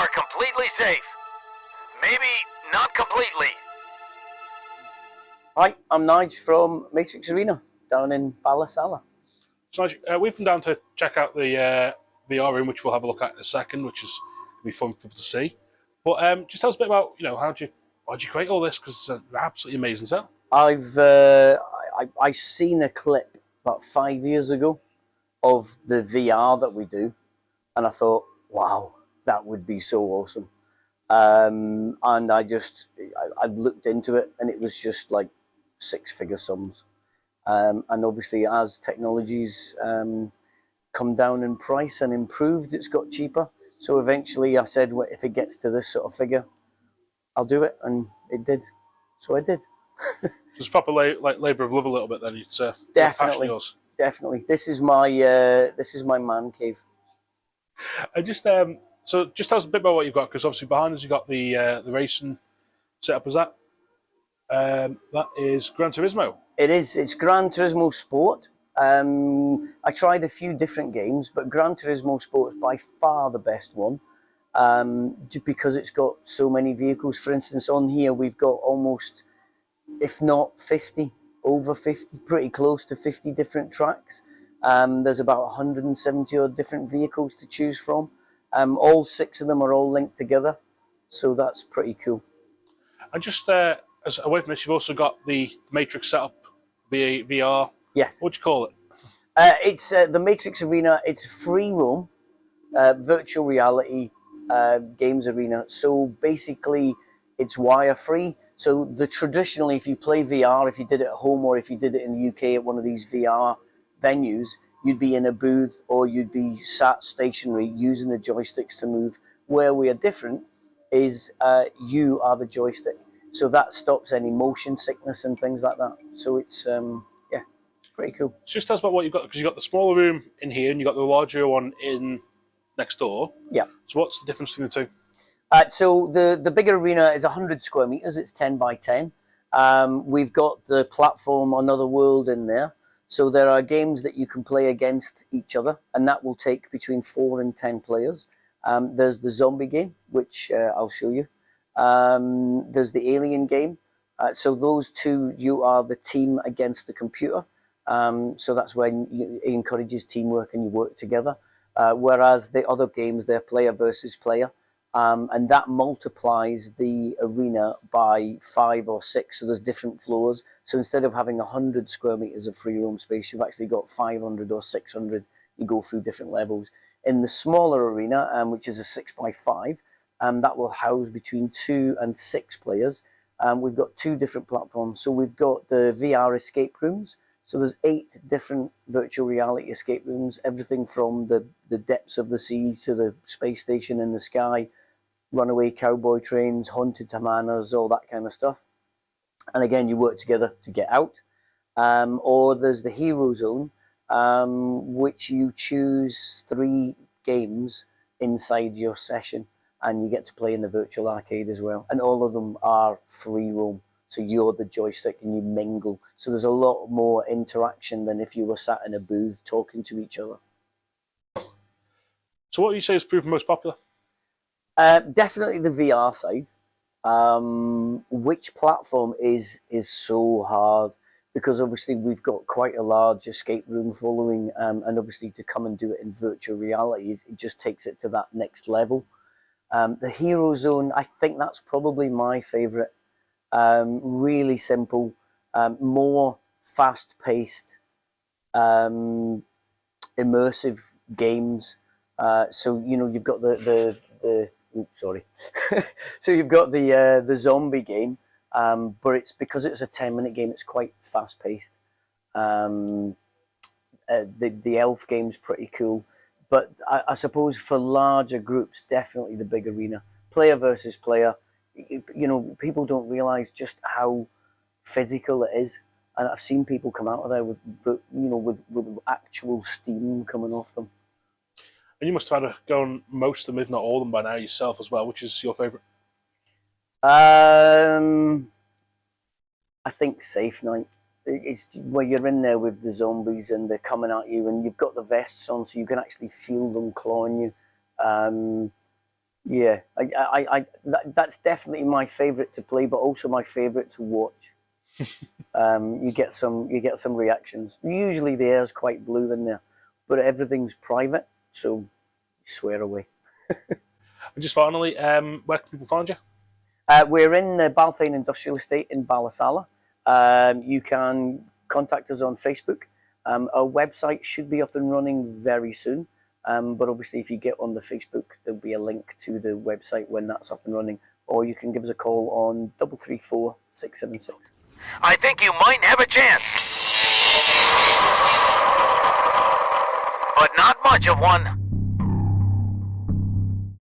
are completely safe. Maybe not completely. Hi, I'm Nigel from Matrix Arena down in Balthane. So Nigel, we've come down to check out the VR room, which we'll have a look at in a second, which is going to be fun for people to see. But just tell us a bit about, how'd you create all this? Because it's an absolutely amazing set. I seen a clip about 5 years ago of the VR that we do, and I thought, wow, that would be so awesome. And I looked into it, and it was just like six-figure sums. And obviously, as technologies come down in price and improved, it's got cheaper. So eventually, I said, well, if it gets to this sort of figure, I'll do it, and it did. So I did. It's proper labour of love a little bit. Then it's definitely, definitely. This is my man cave. I just so just tell us a bit about what you've got, because obviously behind us you've got the racing setup. Is that that is Gran Turismo? It is. It's Gran Turismo Sport. I tried a few different games, but Gran Turismo Sport is by far the best one, just because it's got so many vehicles. For instance, on here we've got almost, if not 50, over 50, pretty close to 50 different tracks. There's about 170 odd different vehicles to choose from. All 6 of them are all linked together, so that's pretty cool. And just as away from this, you've also got the Matrix setup via VR. Yes. What do you call it? It's the Matrix Arena. It's free roam, virtual reality games arena. So basically, it's wire free. So traditionally, if you play VR, if you did it at home or if you did it in the UK at one of these VR venues, you'd be in a booth or you'd be sat stationary using the joysticks to move. Where we are different is you are the joystick. So that stops any motion sickness and things like that. So it's it's pretty cool. Just tell us about what you've got, because you've got the smaller room in here and you've got the larger one in next door. Yeah. So what's the difference between the two? So the bigger arena is 100 square meters. It's 10 by 10. We've got the platform Another World in there. So there are games that you can play against each other, and that will take between 4 and 10 players. There's the zombie game, which I'll show you. There's the alien game. So those two, you are the team against the computer. So that's when it encourages teamwork and you work together. Whereas the other games, they're player versus player. And that multiplies the arena by 5 or 6. So there's different floors. So instead of having 100 square meters of free roam space, you've actually got 500 or 600. You go through different levels. In the smaller arena, which is a 6 by 5, that will house between 2 and 6 players. We've got 2 different platforms. So we've got the VR escape rooms. So there's 8 different virtual reality escape rooms, everything from the depths of the sea to the space station in the sky, runaway cowboy trains, haunted tavernas, all that kind of stuff. And again, you work together to get out. Or there's the Hero Zone, which you choose 3 games inside your session, and you get to play in the virtual arcade as well. And all of them are free roam. So you're the joystick and you mingle. So there's a lot more interaction than if you were sat in a booth talking to each other. So what would you say has proven most popular? Definitely the VR side. Which platform is so hard, because obviously we've got quite a large escape room following, and obviously to come and do it in virtual reality, it just takes it to that next level. The Hero Zone, I think that's probably my favorite. Really simple, more fast-paced, immersive games. So you've got so you've got the zombie game, but it's because it's a 10-minute game. It's quite fast-paced. The elf game's pretty cool, but I suppose for larger groups, definitely the big arena, player versus player. People don't realize just how physical it is, and I've seen people come out of there with actual steam coming off them. And you must have had a go on most of them, if not all of them, by now yourself as well. Which is your favourite? I think Safe Night. It's where you're in there with the zombies and they're coming at you, and you've got the vests on, so you can actually feel them clawing you. Yeah, that's definitely my favourite to play, but also my favourite to watch. You get some reactions. Usually the air's quite blue in there, but everything's private, so you swear away. And just finally, where can people find you? We're in the Balthane Industrial Estate in Ballasala. You can contact us on Facebook. Our website should be up and running very soon. But obviously, if you get on the Facebook, there'll be a link to the website when that's up and running. Or you can give us a call on 334 676. I think you might have a chance. But not much of one.